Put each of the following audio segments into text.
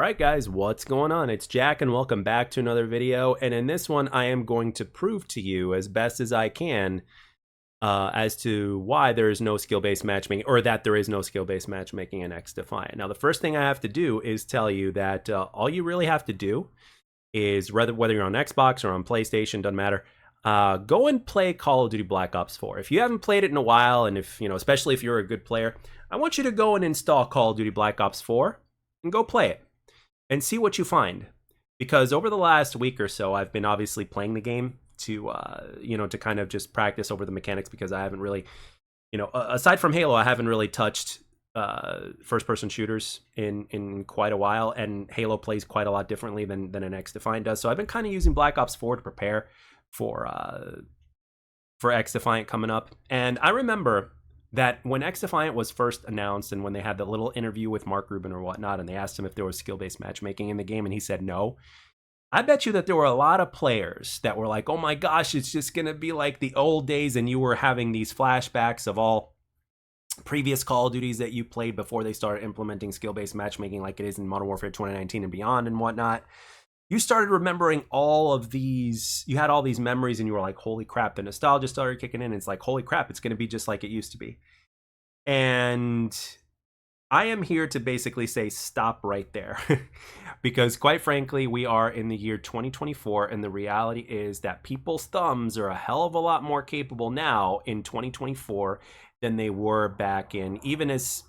Alright guys, what's going on? It's Jack and welcome back to another video, and in this one I am going to prove to you as best as I can as to why there is no skill-based matchmaking, or that there is no skill-based matchmaking in XDefiant. Now the first thing I have to do is tell you that all you really have to do is, whether you're on Xbox or on PlayStation, doesn't matter, go and play Call of Duty Black Ops 4. If you haven't played it in a while, and if, especially if you're a good player, I want you to go and install Call of Duty Black Ops 4 and go play it and see what you find. Because over the last week or so, I've been obviously playing the game to, to kind of just practice over the mechanics, because I haven't really, aside from Halo, I haven't really touched first-person shooters in quite a while, and Halo plays quite a lot differently than an XDefiant does. So I've been kind of using Black Ops 4 to prepare for XDefiant coming up. And I remember that when XDefiant was first announced, and when they had the little interview with Mark Rubin or whatnot, and they asked him if there was skill-based matchmaking in the game, and he said no, I bet you that there were a lot of players that were like, oh my gosh, it's just going to be like the old days, and you were having these flashbacks of all previous Call of Duties that you played before they started implementing skill-based matchmaking like it is in Modern Warfare 2019 and beyond and whatnot. You started remembering all of these, you had all these memories, and you were like, holy crap, the nostalgia started kicking in. It's like, holy crap, it's going to be just like it used to be. And I am here to basically say, stop right there. Because quite frankly, we are in the year 2024, and the reality is that people's thumbs are a hell of a lot more capable now in 2024 than they were back in, even as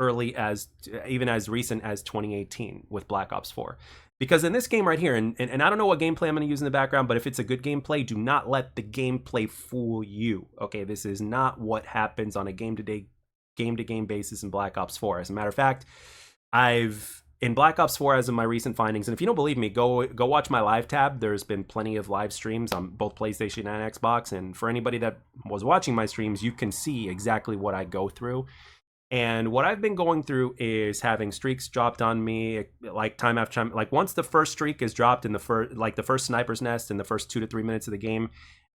early as, even as recent as 2018 with Black Ops 4. Because in this game right here, and I don't know what gameplay I'm going to use in the background, but if it's a good gameplay, do not let the gameplay fool you. Okay, this is not what happens on a game-to-game basis in Black Ops 4. As a matter of fact, in Black Ops 4, as of my recent findings, and if you don't believe me, go watch my live tab. There's been plenty of live streams on both PlayStation and Xbox, and for anybody that was watching my streams, you can see exactly what I go through. And what I've been going through is having streaks dropped on me, like time after time. Like once the first streak is dropped in the first sniper's nest in the first 2 to 3 minutes of the game,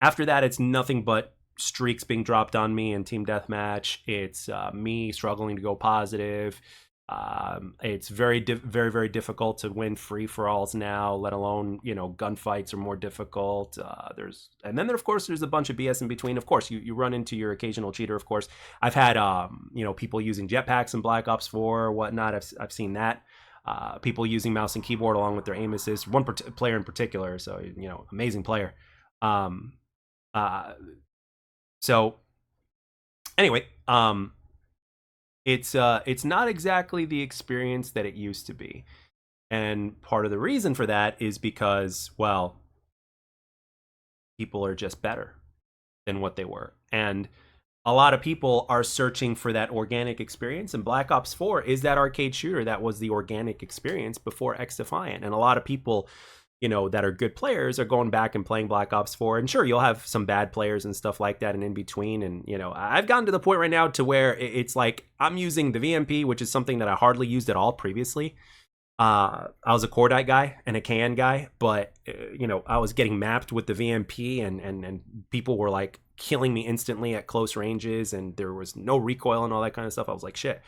after that it's nothing but streaks being dropped on me in team deathmatch. It's me struggling to go positive. It's very very difficult to win free-for-alls now, let alone gunfights are more difficult. And then of course there's a bunch of BS in between. Of course you run into your occasional cheater. Of course I've had people using jetpacks in Black Ops 4 or whatnot. I've seen that. People using mouse and keyboard along with their aim assist. One player in particular, so amazing player. So anyway, it's not exactly the experience that it used to be. And part of the reason for that is because, well, people are just better than what they were. And a lot of people are searching for that organic experience, and Black Ops 4 is that arcade shooter that was the organic experience before XDefiant. And a lot of people, that are good players are going back and playing Black Ops 4. And sure, you'll have some bad players and stuff like that and in between. And, I've gotten to the point right now to where it's like I'm using the VMP, which is something that I hardly used at all previously. I was a Cordite guy and a KN guy, but, I was getting mapped with the VMP, and people were like killing me instantly at close ranges, and there was no recoil and all that kind of stuff. I was like, shit.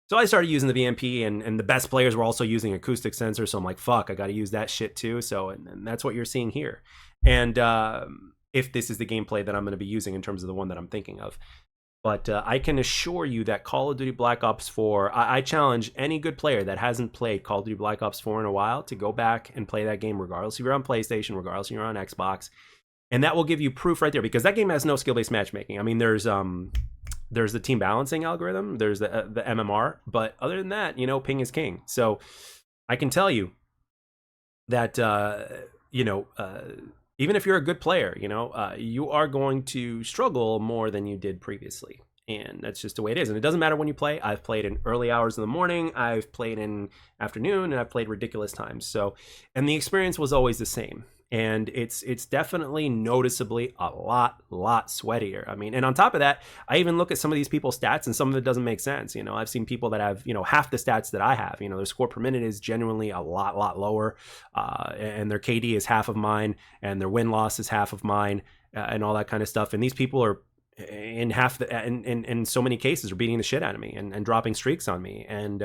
So I started using the VMP, and the best players were also using acoustic sensor. So I'm like, fuck, I got to use that shit too. So, and that's what you're seeing here. And if this is the gameplay that I'm going to be using in terms of the one that I'm thinking of. But I can assure you that Call of Duty Black Ops 4, I challenge any good player that hasn't played Call of Duty Black Ops 4 in a while to go back and play that game, regardless if you're on PlayStation, regardless if you're on Xbox. And that will give you proof right there, because that game has no skill-based matchmaking. I mean, there's the team balancing algorithm, there's the MMR, but other than that, ping is king. So I can tell you that, even if you're a good player, you are going to struggle more than you did previously. And that's just the way it is. And it doesn't matter when you play. I've played in early hours in the morning, I've played in afternoon, and I've played ridiculous times. So, and the experience was always the same. And it's definitely noticeably a lot sweatier. I mean, and on top of that, I even look at some of these people's stats, and some of it doesn't make sense. I've seen people that have, half the stats that I have. Their score per minute is genuinely a lot lower, and their KD is half of mine, and their win-loss is half of mine, and all that kind of stuff. And these people are in so many cases are beating the shit out of me and dropping streaks on me. And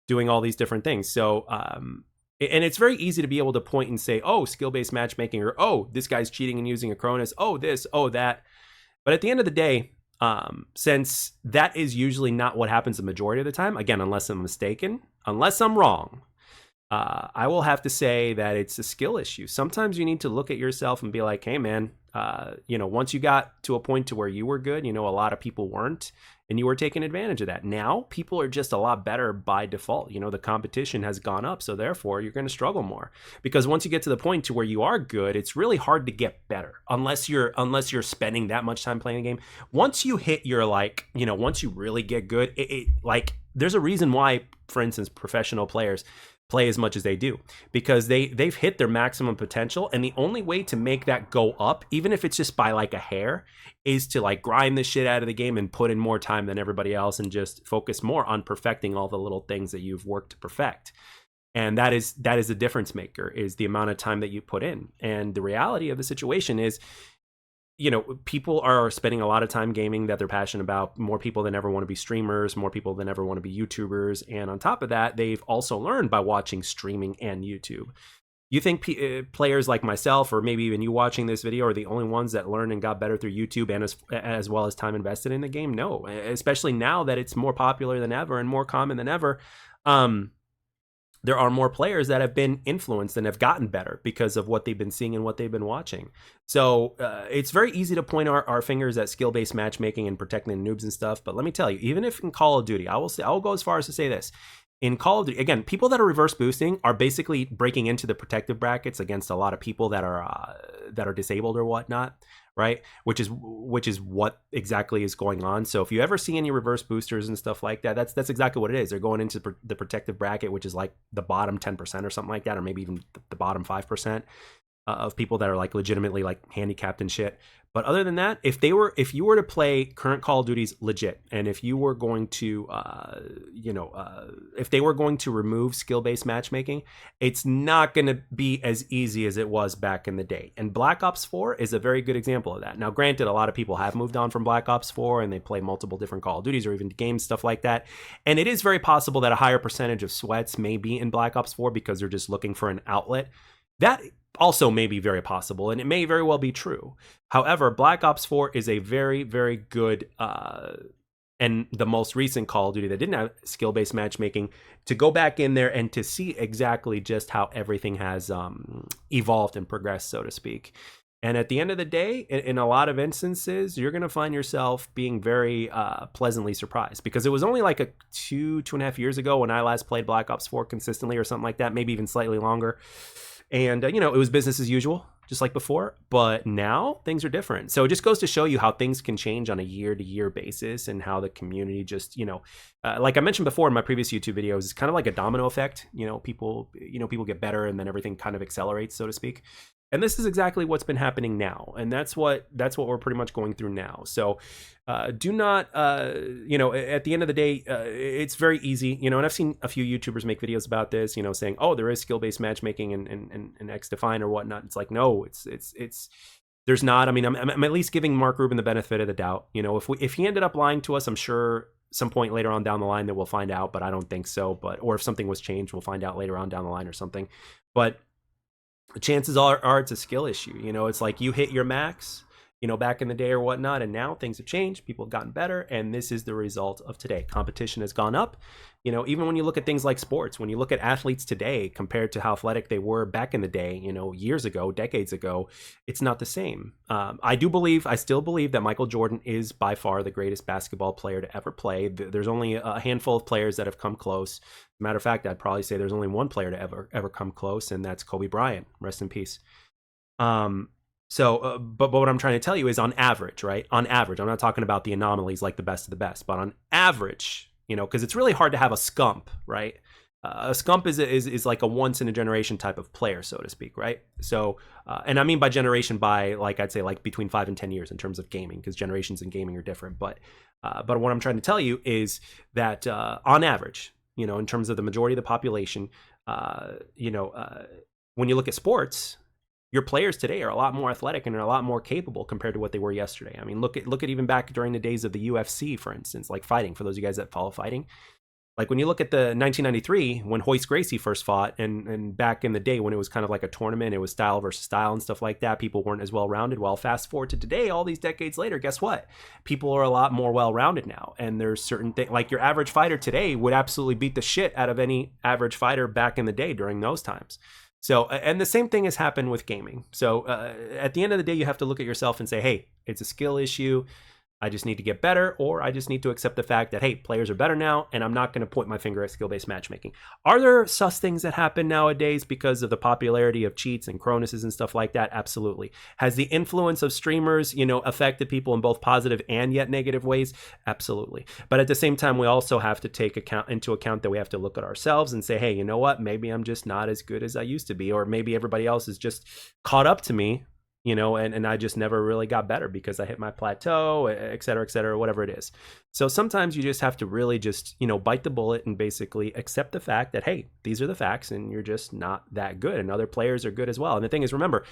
doing all these different things. So, and it's very easy to be able to point and say, oh, skill-based matchmaking, or, oh, this guy's cheating and using a Cronus, oh, this, oh, that. But at the end of the day, since that is usually not what happens the majority of the time, again, unless I'm mistaken, unless I'm wrong, I will have to say that it's a skill issue. Sometimes you need to look at yourself and be like, hey, man, once you got to a point to where you were good, a lot of people weren't, and you were taking advantage of that. Now people are just a lot better by default. The competition has gone up, so therefore you're going to struggle more, because once you get to the point to where you are good, it's really hard to get better unless you're spending that much time playing the game. Once you hit your once you really get good, there's a reason why, for instance, professional players play as much as they do, because they've hit their maximum potential, and the only way to make that go up, even if it's just by like a hair, is to grind the shit out of the game and put in more time than everybody else and just focus more on perfecting all the little things that you've worked to perfect. And that is the difference maker, is the amount of time that you put in. And the reality of the situation is, people are spending a lot of time gaming that they're passionate about. More people than ever want to be streamers, more people than ever want to be YouTubers. And on top of that, they've also learned by watching streaming and YouTube. You think players like myself, or maybe even you watching this video, are the only ones that learned and got better through YouTube and as well as time invested in the game? No, especially now that it's more popular than ever and more common than ever. There are more players that have been influenced and have gotten better because of what they've been seeing and what they've been watching. So it's very easy to point our fingers at skill-based matchmaking and protecting the noobs and stuff. But let me tell you, even if in Call of Duty, I will go as far as to say this. In Call of Duty, again, people that are reverse boosting are basically breaking into the protective brackets against a lot of people that are disabled or whatnot, right? Which is what exactly is going on. So if you ever see any reverse boosters and stuff like that, that's exactly what it is. They're going into the protective bracket, which is like the bottom 10% or something like that, or maybe even the bottom 5% of people that are legitimately handicapped and shit. But other than that, if you were to play current Call of Duties legit, and if you were going to, if they were going to remove skill-based matchmaking, it's not going to be as easy as it was back in the day. And Black Ops 4 is a very good example of that. Now, granted, a lot of people have moved on from Black Ops 4 and they play multiple different Call of Duties or even games, stuff like that. And it is very possible that a higher percentage of sweats may be in Black Ops 4 because they're just looking for an outlet. That also may be very possible, and it may very well be true. However, Black Ops 4 is a very, very good and the most recent Call of Duty that didn't have skill-based matchmaking, to go back in there and to see exactly just how everything has evolved and progressed, so to speak. And at the end of the day, in a lot of instances, you're going to find yourself being very pleasantly surprised, because it was only like 2.5 years ago when I last played Black Ops 4 consistently or something like that, maybe even slightly longer. And, it was business as usual, just like before. But now things are different. So it just goes to show you how things can change on a year-to-year basis, and how the community just, like I mentioned before in my previous YouTube videos, it's kind of like a domino effect. People get better, and then everything kind of accelerates, so to speak. And this is exactly what's been happening now. And that's what we're pretty much going through now. So do not, at the end of the day, it's very easy, and I've seen a few YouTubers make videos about this, saying, oh, there is skill-based matchmaking and XDefiant or whatnot. It's like, no, there's not. I mean, I'm at least giving Mark Rubin the benefit of the doubt. If he ended up lying to us, I'm sure some point later on down the line that we'll find out, but I don't think so. Or if something was changed, we'll find out later on down the line or something. But the chances are it's a skill issue. It's like you hit your max, back in the day or whatnot, and now things have changed. People have gotten better, and this is the result of today. Competition has gone up. Even when you look at things like sports, when you look at athletes today compared to how athletic they were back in the day, years ago, decades ago, it's not the same. I still believe that Michael Jordan is by far the greatest basketball player to ever play. There's only a handful of players that have come close. Matter of fact, I'd probably say there's only one player to ever come close, and that's Kobe Bryant. Rest in peace. But what I'm trying to tell you is, on average, right? On average, I'm not talking about the anomalies like the best of the best, but on average, because it's really hard to have a scump, right? A scump is like a once in a generation type of player, so to speak, right? So, and I mean by generation, by I'd say between 5 and 10 years in terms of gaming, because generations in gaming are different. But what I'm trying to tell you is that on average, in terms of the majority of the population, when you look at sports, your players today are a lot more athletic and are a lot more capable compared to what they were yesterday. I mean, look at even back during the days of the UFC, for instance, like fighting. For those of you guys that follow fighting, Like when you look at the 1993 when Hoist Gracie first fought, and back in the day when it was kind of like a tournament, it was style versus style and stuff like that. People weren't as well rounded. Well, fast forward to today, all these decades later, guess what? People are a lot more well rounded now, and there's certain things like your average fighter today would absolutely beat the shit out of any average fighter back in the day during those times. So, and the same thing has happened with gaming. So, at the end of the day, you have to look at yourself and say, hey, it's a skill issue. I just need to get better, or I just need to accept the fact that, hey, players are better now, and I'm not going to point my finger at skill-based matchmaking. Are there sus things that happen nowadays because of the popularity of cheats and Cronuses and stuff like that? Absolutely. Has the influence of streamers, affected people in both positive and yet negative ways? Absolutely. But at the same time, we also have to take into account that we have to look at ourselves and say, hey, you know what? Maybe I'm just not as good as I used to be, or maybe everybody else is just caught up to me. And I just never really got better because I hit my plateau, et cetera, whatever it is. So sometimes you just have to really just, bite the bullet and basically accept the fact that, hey, these are the facts and you're just not that good. And other players are good as well. And the thing is, remember,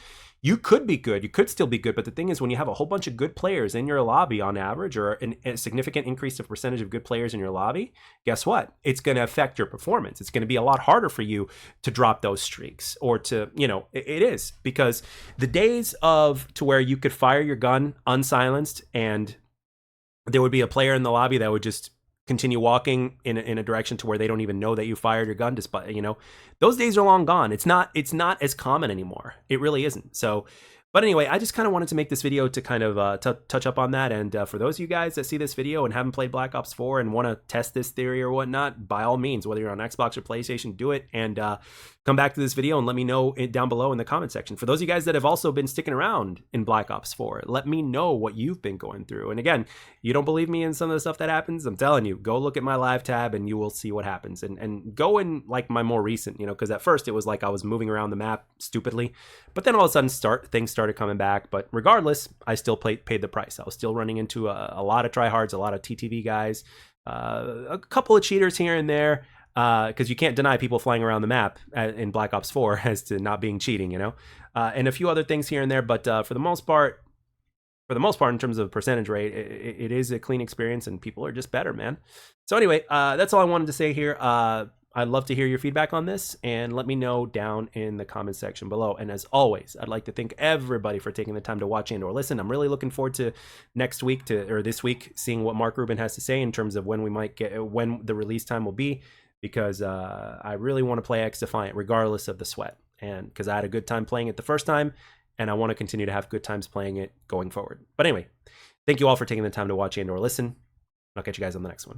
you could be good. You could still be good. But the thing is, when you have a whole bunch of good players in your lobby on average, or a significant increase of percentage of good players in your lobby, guess what? It's going to affect your performance. It's going to be a lot harder for you to drop those streaks, or to, it is, because the days to where you could fire your gun unsilenced and there would be a player in the lobby that would just continue walking in a direction to where they don't even know that you fired your gun, despite, those days are long gone. It's not as common anymore. It really isn't. So, but anyway, I just kind of wanted to make this video to kind of touch up on that. And for those of you guys that see this video and haven't played Black Ops 4 and want to test this theory or whatnot, by all means, whether you're on Xbox or PlayStation, do it. And come back to this video and let me know down below in the comment section. For those of you guys that have also been sticking around in Black Ops 4, let me know what you've been going through. And again, you don't believe me in some of the stuff that happens? I'm telling you, go look at my live tab and you will see what happens. And go in like my more recent, because at first it was like I was moving around the map stupidly, but then all of a sudden things started coming back. But regardless, I still paid the price. I was still running into a lot of tryhards, a lot of TTV guys, a couple of cheaters here and there. Because you can't deny people flying around the map in Black Ops 4 as to not being cheating, and a few other things here and there. But for the most part, in terms of percentage rate, it is a clean experience and people are just better, man. So anyway, that's all I wanted to say here. I'd love to hear your feedback on this, and let me know down in the comment section below. And as always, I'd like to thank everybody for taking the time to watch and or listen. I'm really looking forward to this week, seeing what Mark Rubin has to say in terms of when the release time will be. Because I really want to play XDefiant regardless of the sweat, and because I had a good time playing it the first time, and I want to continue to have good times playing it going forward. But anyway, thank you all for taking the time to watch and or listen. I'll catch you guys on the next one.